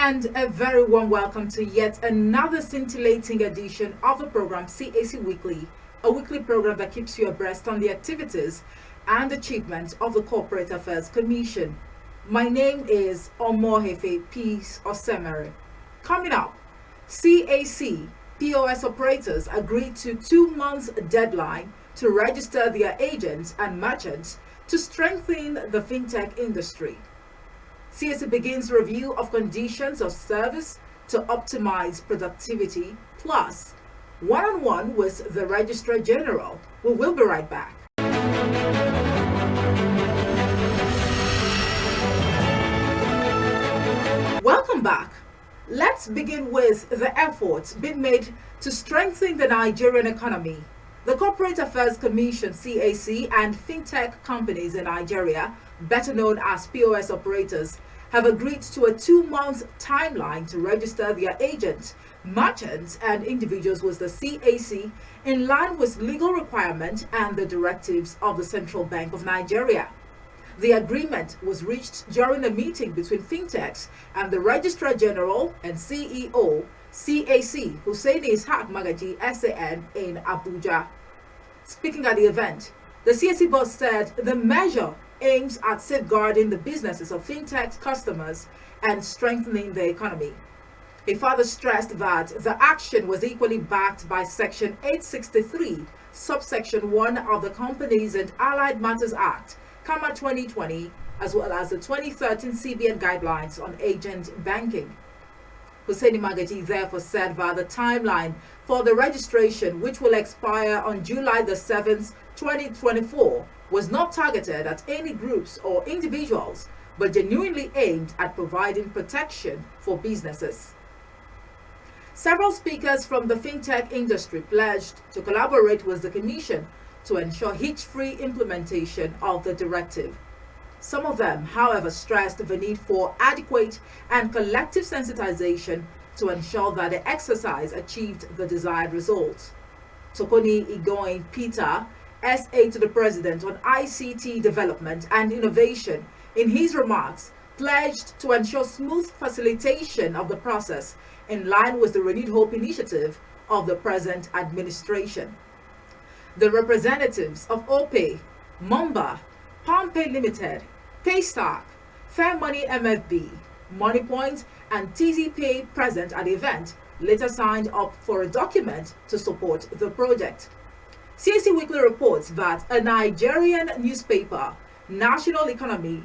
And a very warm welcome to yet another scintillating edition of the program CAC Weekly, a weekly program that keeps you abreast on the activities and achievements of the Corporate Affairs Commission. My name is Omohefe Peace Osemere. Coming up, CAC POS operators agreed to 2 months deadline to register their agents and merchants to strengthen the fintech industry. CAC begins review of conditions of service to optimize productivity, plus one-on-one with the Registrar General. We will be right back. Welcome back. Let's begin with the efforts being made to strengthen the Nigerian economy. The Corporate Affairs Commission, CAC, and fintech companies in Nigeria, better known as POS operators, have agreed to a 2-month timeline to register their agents, merchants, and individuals with the CAC in line with legal requirements and the directives of the Central Bank of Nigeria. The agreement was reached during a meeting between fintechs and the Registrar General and CEO, CAC, Hussaini Ishaq Magaji, SAN, in Abuja. Speaking at the event, the CAC boss said the measure aims at safeguarding the businesses of fintech customers and strengthening the economy. He further stressed that the action was equally backed by Section 863, subsection 1 of the Companies and Allied Matters Act, CAMA 2020, as well as the 2013 CBN guidelines on agent banking. Hussaini Magaji therefore said that the timeline for the registration, which will expire on July the 7th, 2024, was not targeted at any groups or individuals, but genuinely aimed at providing protection for businesses. Several speakers from the fintech industry pledged to collaborate with the Commission to ensure hitch-free implementation of the directive. Some of them, however, stressed the need for adequate and collective sensitization to ensure that the exercise achieved the desired results. Tokoni Igoin Peter, SA to the President on ICT Development and Innovation, in his remarks, pledged to ensure smooth facilitation of the process in line with the Renewed Hope initiative of the present administration. The representatives of OPay, Mumba, PalmPay Limited, Paystack, Fair Money MFB, MoneyPoint, and TZPay present at the event later signed up for a document to support the project. CAC Weekly reports that a Nigerian newspaper, National Economy,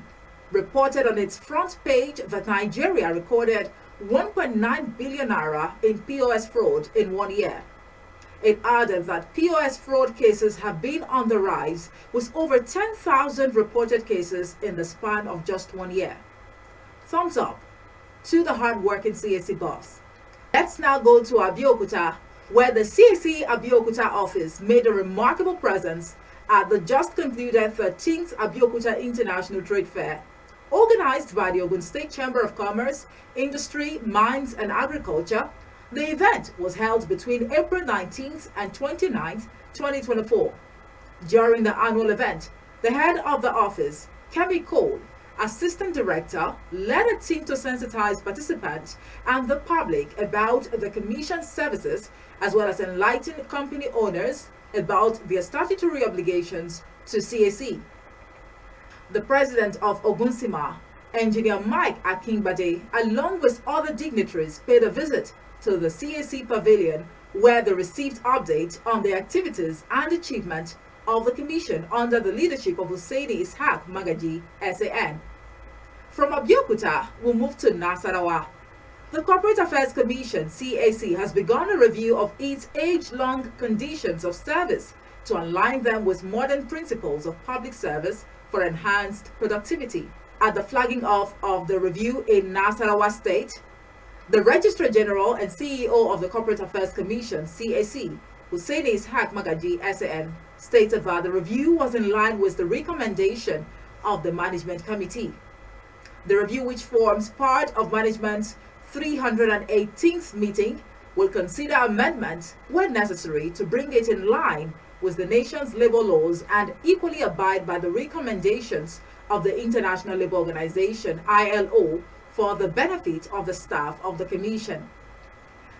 reported on its front page that Nigeria recorded 1.9 billion naira in POS fraud in 1 year. It added that POS fraud cases have been on the rise, with over 10,000 reported cases in the span of just 1 year. Thumbs up to the hard-working CAC boss. Let's now go to Abeokuta, where the CAC Abeokuta office made a remarkable presence at the just concluded 13th Abeokuta International Trade Fair. Organized by the Ogun State Chamber of Commerce, Industry, Mines and Agriculture, the event was held between April 19th and 29th, 2024. During the annual event, the head of the office, Kemi Cole, Assistant Director, led a team to sensitize participants and the public about the Commission's services, as well as enlighten company owners about their statutory obligations to CAC. The President of Ogunsima, Engineer Mike Akingbade, along with other dignitaries, paid a visit to the CAC Pavilion, where they received updates on the activities and achievements of the Commission under the leadership of Hussaini Ishaq Magaji, SAN. From Abeokuta, we'll move to Nasarawa. The Corporate Affairs Commission, CAC, has begun a review of its age-long conditions of service to align them with modern principles of public service for enhanced productivity. At the flagging off of the review in Nasarawa State, the Registrar General and CEO of the Corporate Affairs Commission, CAC, Hussaini Ishaq Magaji, SAN, stated that the review was in line with the recommendation of the Management Committee. The review, which forms part of management's 318th meeting, will consider amendments when necessary to bring it in line with the nation's labor laws and equally abide by the recommendations of the International Labour Organization, ILO, for the benefit of the staff of the Commission.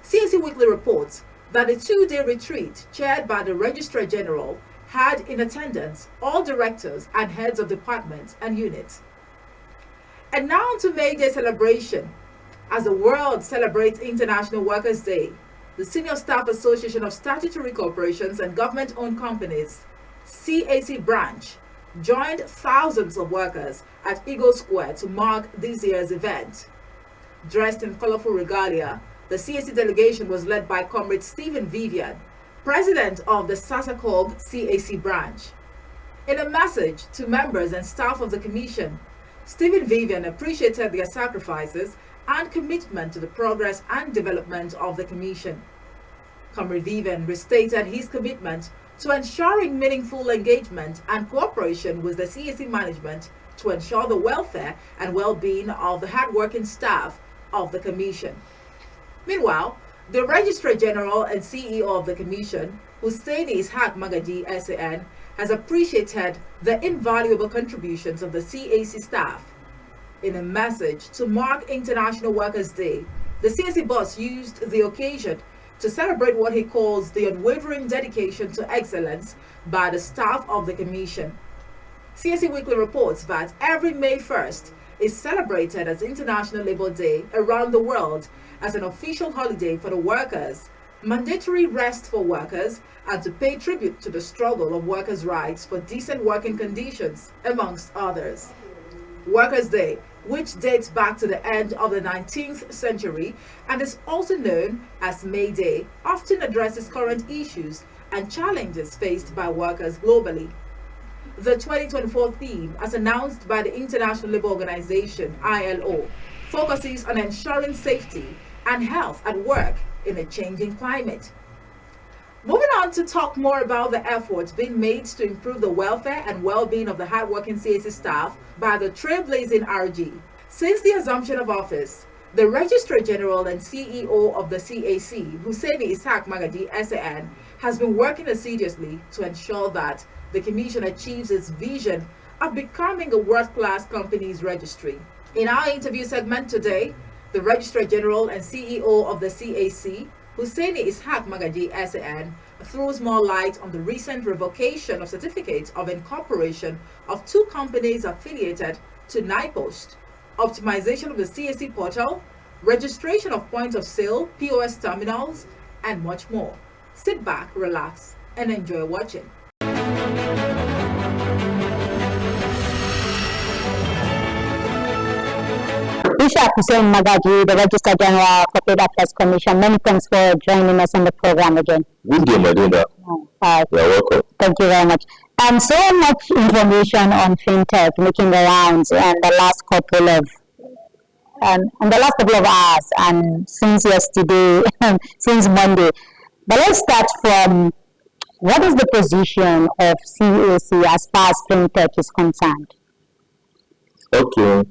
CAC Weekly reports that a 2-day retreat chaired by the Registrar General had in attendance all directors and heads of departments and units. And now to May Day celebration. As the world celebrates International Workers' Day, the Senior Staff Association of Statutory Corporations and Government-Owned Companies, CAC branch, joined thousands of workers at Eagle Square to mark this year's event. Dressed in colorful regalia, the CAC delegation was led by Comrade Stephen Vivian, president of the SASACOG CAC branch. In a message to members and staff of the Commission, Stephen Vivian appreciated their sacrifices and commitment to the progress and development of the Commission. Comrade Vivian restated his commitment to ensuring meaningful engagement and cooperation with the CAC management to ensure the welfare and well-being of the hardworking staff of the Commission. Meanwhile, the Registrar General and CEO of the Commission, Hussaini Ishaq Magaji SAN, has appreciated the invaluable contributions of the CAC staff. In a message to mark International Workers' Day, the CAC boss used the occasion to celebrate what he calls the unwavering dedication to excellence by the staff of the Commission. CAC Weekly reports that every May 1st is celebrated as International Labour Day around the world as an official holiday for the workers, mandatory rest for workers, and to pay tribute to the struggle of workers' rights for decent working conditions, amongst others. Workers' Day, which dates back to the end of the 19th century and is also known as May Day, often addresses current issues and challenges faced by workers globally. The 2024 theme, as announced by the International Labour Organization, ILO, focuses on ensuring safety and health at work in a changing climate. Moving on to talk more about the efforts being made to improve the welfare and well-being of the hardworking CAC staff by the trailblazing RG. Since the assumption of office, the Registrar General and CEO of the CAC, Hussaini Ishaq Magaji SAN, has been working assiduously to ensure that the Commission achieves its vision of becoming a world-class companies registry. In our interview segment today, the Registrar General and CEO of the CAC, Hussaini Ishaq Magaji SAN, throws more light on the recent revocation of certificates of incorporation of 2 companies affiliated to NIPOST, optimization of the CAC portal, registration of point of sale, POS terminals, and much more. Sit back, relax, and enjoy watching. Ishaq Hussain Magaji, the Registrar General, Corporate Affairs Commission. Many thanks for joining us on the program again. Good day, Madina. You're welcome. Thank you very much. So much information on fintech making the rounds in the last couple of hours, and since yesterday, since Monday. But let's start from, what is the position of CAC as far as fintech is concerned? Okay.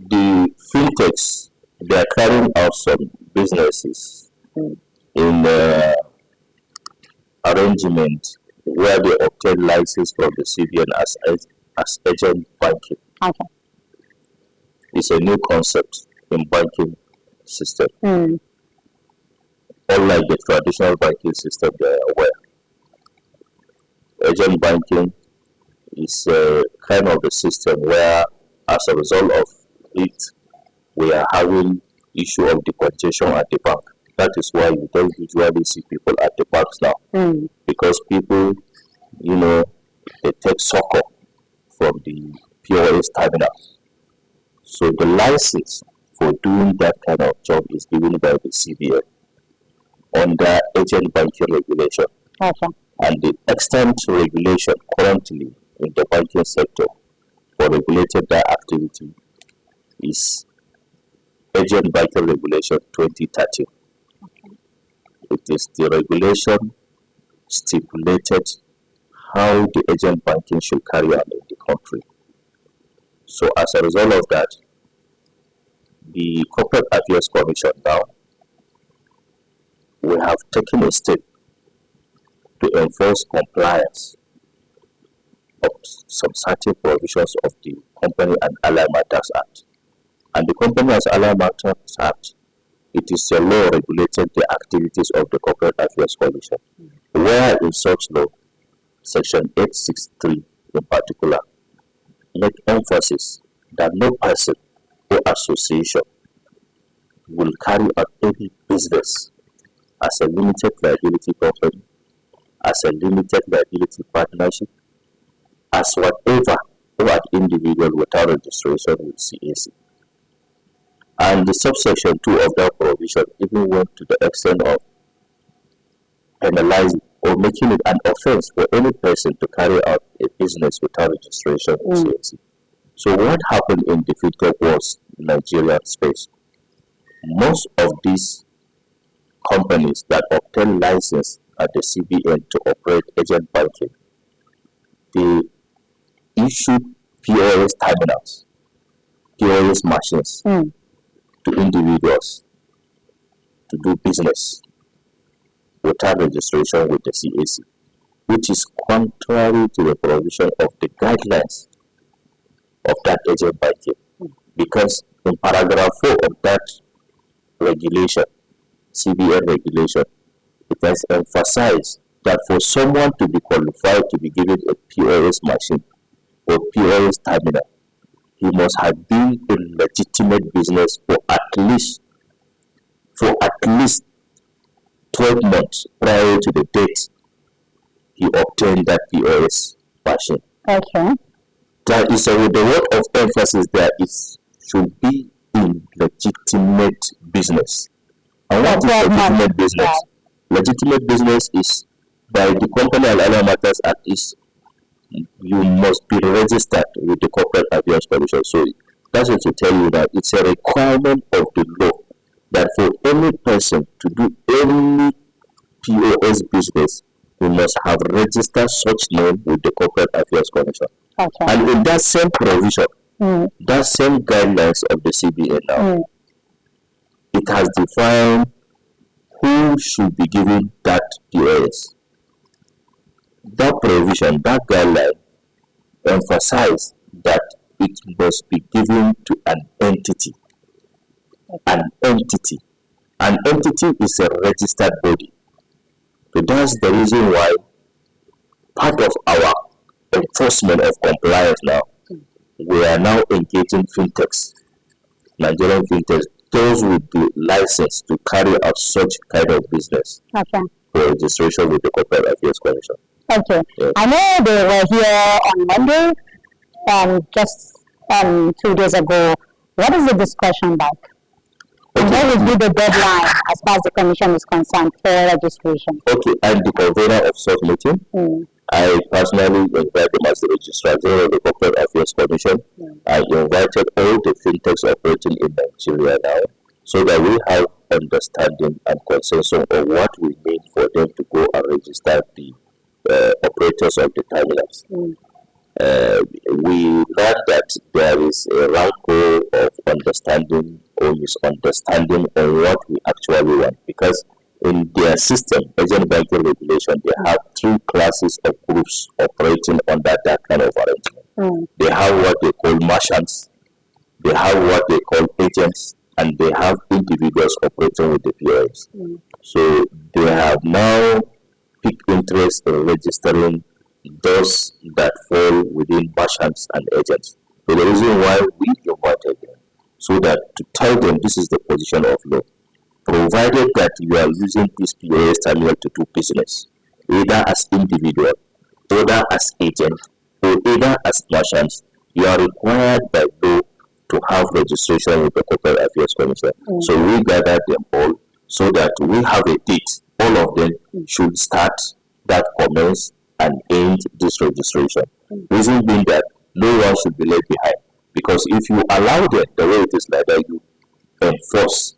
The fintechs, they are carrying out some businesses in arrangement where they obtain license from the CBN as agent banking. Okay. It's a new concept in banking system. Unlike the traditional banking system, they are aware. Agent banking is kind of the system where, as a result of it, we are having issue of deportation at the bank. That is why you don't usually see people at the banks now, because people, they take succor from the POS terminals. So the license for doing that kind of job is given by the CBN under agent banking regulation. Okay. And the extent regulation currently in the banking sector for regulated that activity is Agent Banking Regulation 2013. Okay. It is the regulation stipulated how the agent banking should carry out in the country. So as a result of that, the Corporate Affairs Commission now, we have taken a step to enforce compliance of some certain provisions of the Company and Allied Matters Act. And the Companies Allied Matters Act, it is a law regulating the activities of the Corporate Affairs Commission, where in such law, Section 863 in particular, make emphasis that no person or association will carry out any business as a limited liability company, as a limited liability partnership, as whatever or an individual without registration with CAC. And the subsection 2 of that provision even went to the extent of penalizing or making it an offense for any person to carry out a business without registration with CAC. So what happened in the fintech was Nigerian space? Most of these companies that obtain license at the CBN to operate agent banking, they issue POS terminals, POS machines to individuals to do business without registration with the CAC, which is contrary to the provision of the guidelines of that agent banking. Because in paragraph 4 of that regulation, CBN regulation, it has emphasized that for someone to be qualified to be given a POS machine or POS terminal, he must have been in legitimate business for at least 12 months prior to the date he obtained that POS machine. Okay. That is with the word of emphasis there is should be in legitimate business. And what is legitimate business? Yeah. Legitimate business is by the Company and Allied Matters Act is you must be registered with the Corporate Affairs Commission. So that's what to tell you that it's a requirement of the law that for any person to do any POS business, you must have registered such name with the Corporate Affairs Commission. Okay. And in that same provision, that same guidelines of the CBN now, it has defined who should be given that POS. That provision, that guideline, emphasize that it must be given to an entity. An entity. An entity is a registered body. So that's the reason why part of our enforcement of compliance now, we are now engaging fintechs, Nigerian fintechs, those with the license to carry out such kind of business for registration with the Corporate Affairs Commission. Okay. Yes. I know they were here on Monday, just 2 days ago. What is the discussion like? Okay. What will be the deadline as far as the commission is concerned for registration? Okay, I'm the convener of such meeting. I personally invited them as the registrar general of the Corporate Affairs Commission. I invited all the fintechs operating in Nigeria now so that we have understanding and consensus on what we need for them to go and register the operators of the terminals. We learned that there is a rancor of understanding or misunderstanding on what we actually want, because in their system, agent banking regulation, they have 3 classes of groups operating under that kind of arrangement. They have what they call merchants, they have what they call agents, and they have individuals operating with the POS. So they have now picked interest in registering those that fall within merchants and agents. So the reason why we invited them, so that to tell them this is the position of law, provided that you are using this POS terminal to do business, either as individual, either as agent, or either as merchants, you are required by law to have registration with the Corporate Affairs Commission. So we gathered them all so that we have a date. All of them should start that commence and end this registration. Reason being that no one should be left behind. Because if you allow them the way it is like that, you enforce.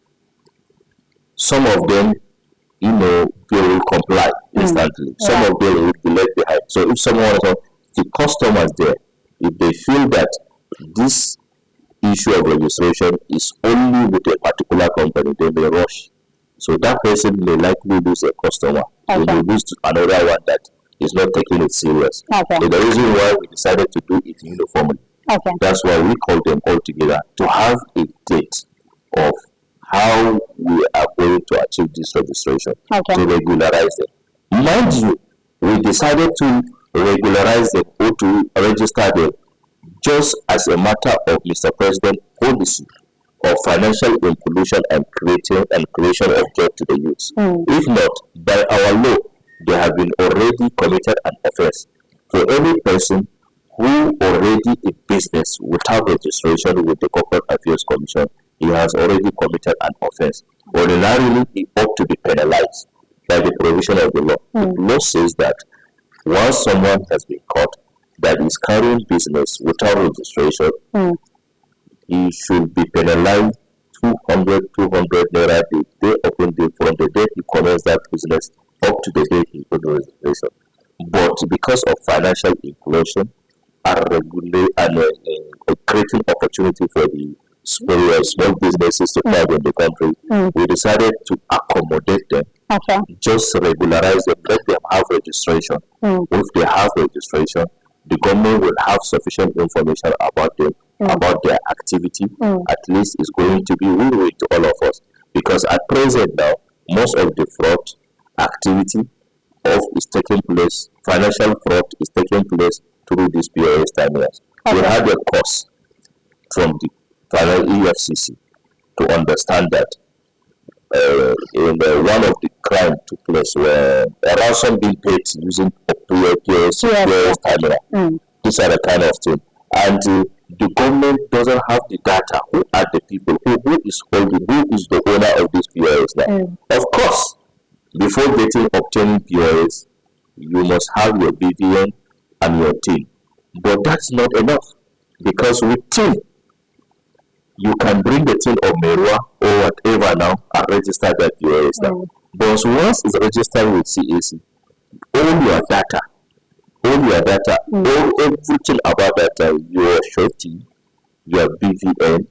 Some of them, they will comply instantly. Some of them will be left behind. So if someone, the customers there, if they feel that this issue of registration is only with a particular company, they may rush. So that person may likely lose a customer. They may lose to another one that is not taking it serious. So the reason why we decided to do it uniformly Okay. That's why we call them all together to have a date of how we are going to achieve this registration Okay. to regularize them. Mind you, we decided to regularize them or to register them just as a matter of Mr. President policy of financial inclusion and creation of job to the youth. If not, by our law, they have been already committed an offense. For any person who already in business without registration with the Corporate Affairs Commission, he has already committed an offense. Ordinarily, he ought to be penalized by the provision of the law. The law says that once someone has been caught that is carrying business without registration, he should be penalized 200 naira the day upon day from the day he commenced that business up to the day he got registration. But because of financial inclusion and creating opportunity for the small businesses to thrive in the country, we decided to accommodate them. Okay. Just regularize them, let them have registration. If they have registration, the government will have sufficient information about them, about their activity. At least it's going to be win-win to all of us. Because at present now, most of the fraud activity is taking place, financial fraud is taking place through these POS terminals. We had a course from the final EFCC to understand that one of the crime took place where a ransom being paid using a POS terminal. These are the kind of thing. And the government doesn't have the data. Who are the people? Who is holding? Who is the owner of this POS now? Of course, before obtaining POS, you must have your BVN and your TIN. But that's not enough, because with TIN, you can bring the TIN of Merua or whatever now and register that POS now. But once it's registered with CAC, all your data, everything about that, your surety, your BVN,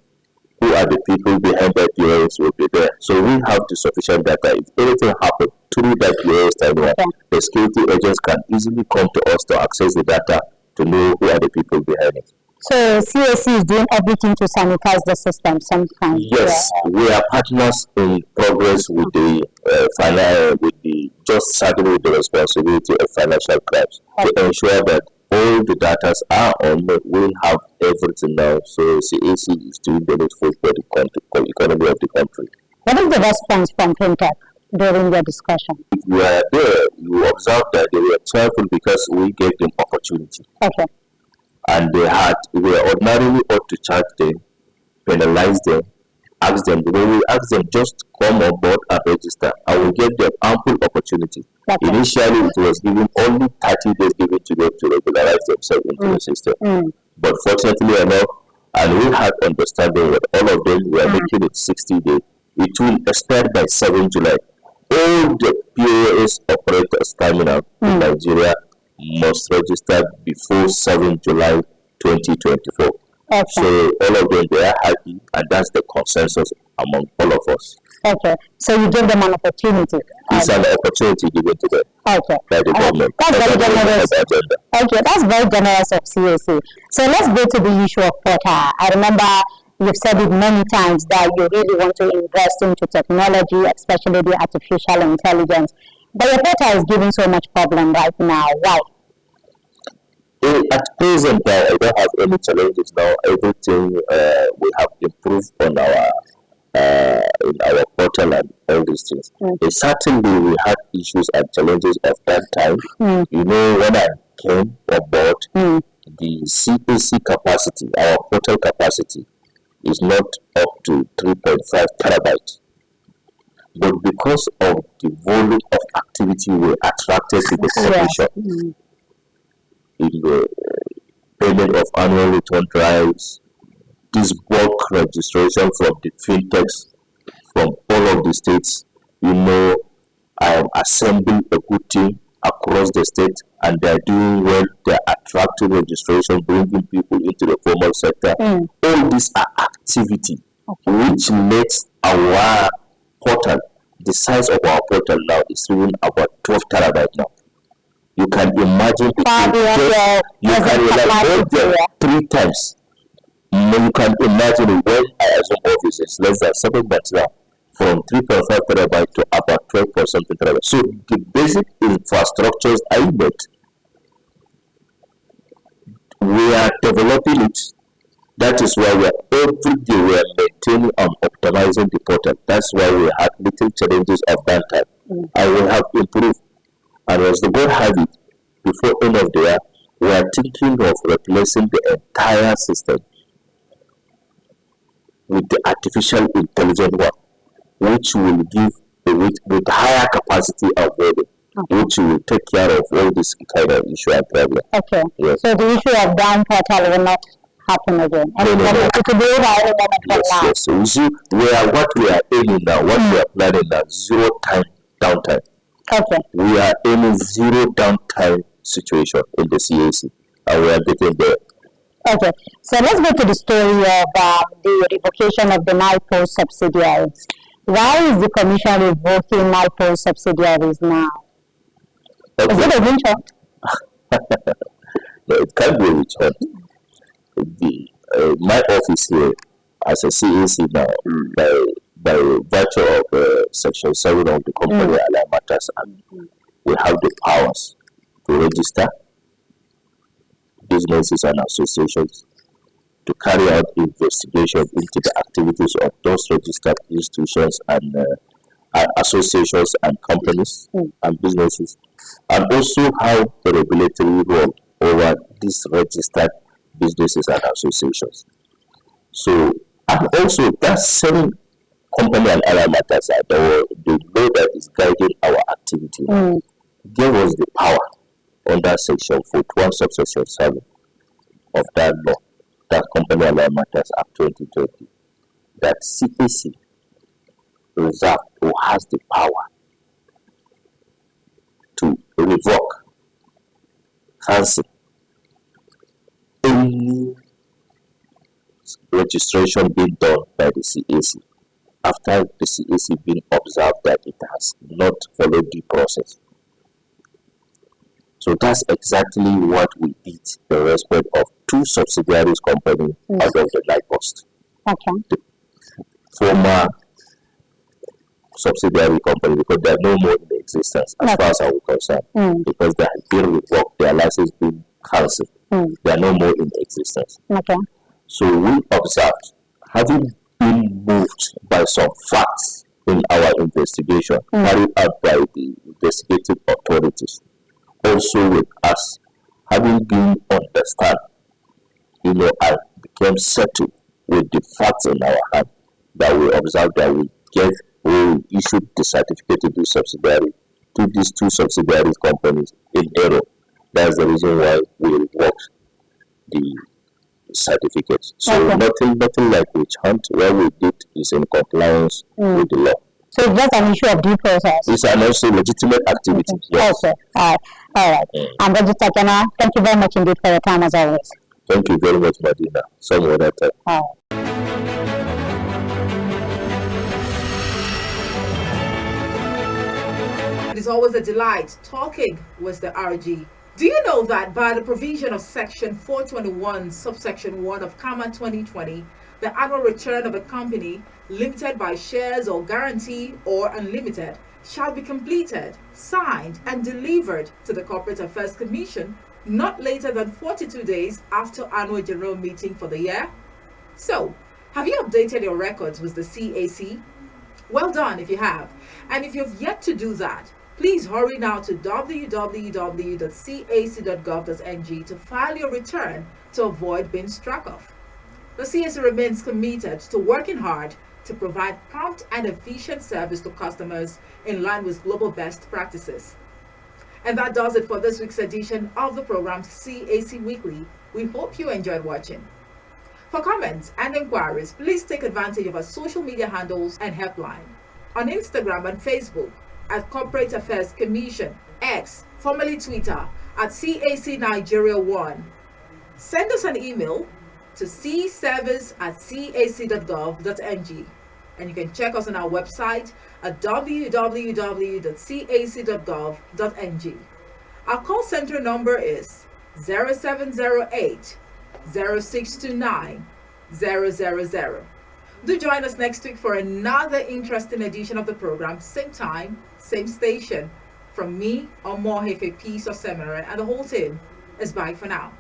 who are the people behind that POS will be there. So we have the sufficient data. If anything happens through that POS terminal, the security agents can easily come to us to access the data to know who are the people behind it. So CAC is doing everything to sanitize the system sometimes. Yes, we are partners in progress with the just starting with the responsibility of financial crimes to ensure that all the data are on. We have everything now. So CAC is doing the needful for the economy of the country. What is the response from FinTech during the discussion? If you are there, you observe that they were cheerful because we gave them opportunity. Okay. And we were ordinarily ought to charge them, penalize them, ask them. When we ask them, just come on board and register, and we give them ample opportunity. Okay. Initially, it was given only 30 days given to them to regularize themselves into the system. But fortunately enough, and we had understanding that all of them were making it 60 days. It will expire by 7 July. All the POS operators terminal in Nigeria must register before 7 July 2024. Okay. So all of them, they are happy, and that's the consensus among all of us. Okay. So you give them an opportunity. It's an opportunity given to them by the government. That's very generous. Okay, that's very generous of CAC. So let's go to the issue of Portal. I remember you've said it many times that you really want to invest into technology, especially the artificial intelligence. But your Portal is giving so much problem right now. Why? At present, I don't have any challenges now. Everything we have improved on our in our portal and all these things. Certainly, we had issues and challenges of that time. You know, when I came on board, the CAC capacity, our portal capacity, is not up to 3.5 terabytes. But because of the volume of activity we attracted to the commission, in the payment of annual return drives, this bulk registration from the fintechs from all of the states, you know, I am assembling a good team across the state, and they are doing well. They are attracting registration, bringing people into the formal sector. All these are activity which makes our portal, the size of our portal now is even about 12 terabytes now. You can imagine you can imagine 3 times You can imagine when I assume office is less than 7 months now, from 3.5 terabyte to about 12 point something terabyte. So the basic infrastructures are met. We are developing it. That is why every day we are maintaining and optimizing the portal. That's why we had little challenges of downtime. I will have improved. And as the God have it, before end of the year, we are thinking of replacing the entire system with the artificial intelligence one, which will give with higher capacity of volume, which will take care of all this kind of issue and problem. Okay. Yes. So the issue of down portal will not happen again. And it will be over any moment from now. Yes. So you see, what we are aiming now, what we are planning now, zero time downtime. Okay. We are aiming zero downtime situation in the CAC, and we are getting there. Okay, so let's go to the story of the revocation of the NIPO subsidiaries. Why is the Commission revoking NIPO subsidiaries now? Okay. Is it a witch hunt? No, it can't be a witch hunt. My office here as a CAC now, by virtue of Section 7 of the Company Allied Matters Act, we have the powers to register businesses and associations, to carry out investigation into the activities of those registered institutions and associations and companies and businesses, and also have a regulatory role over these registered businesses and associations. So, and also that same Company and Allied Matters Act, the law that is guiding our activity, gave us the power under Section 41, subsection 7 of that law, that Company and Allied Matters Act 2020, that CAC reserved or has the power to revoke, cancel any registration being done by the CAC after the CAC being observed that it has not followed due process. So that's exactly what we did in respect of two subsidiaries companies out of the NIPOST. Okay. The former subsidiary company, because they are no more in existence as far as I am concerned, because they have been revoked, their license been cancelled. They are no more in existence. Okay. So we observed, having been moved by some facts in our investigation carried out by the investigative authorities, also with us having been understand, I became settled with the facts in our hand that we observed that we issued the certificate to these two subsidiary companies in error. That's the reason why we revoked the certificates. So nothing like witch hunt. What we did is in compliance with the law. So it's just an issue of due process. It's an also legitimate activity. Yes. Okay. All right. And Register Kenna, thank you very much indeed for your time as always. Thank you very much, Madina. Some other time. All right. It is always a delight talking with the RG. Do you know that by the provision of Section 421, subsection 1 of CAMA 2020, the annual return of a company, limited by shares or guarantee or unlimited, shall be completed, signed, and delivered to the Corporate Affairs Commission not later than 42 days after annual general meeting for the year? So, have you updated your records with the CAC? Well done if you have. And if you've yet to do that, please hurry now to www.cac.gov.ng to file your return to avoid being struck off. The CAC remains committed to working hard to provide prompt and efficient service to customers in line with global best practices. And that does it for this week's edition of the program CAC Weekly. We hope you enjoyed watching. For comments and inquiries, please take advantage of our social media handles and helpline. On Instagram and Facebook at Corporate Affairs Commission, X, formerly Twitter, at CAC Nigeria 1. Send us an email to cservice@cac.gov.ng, and you can check us on our website at www.cac.gov.ng. Our call center number is 0708 0629 Do join us next week for another interesting edition of the program, same time, same station. From me, Omohefe Peace or Seminary, and the whole team is bye for now.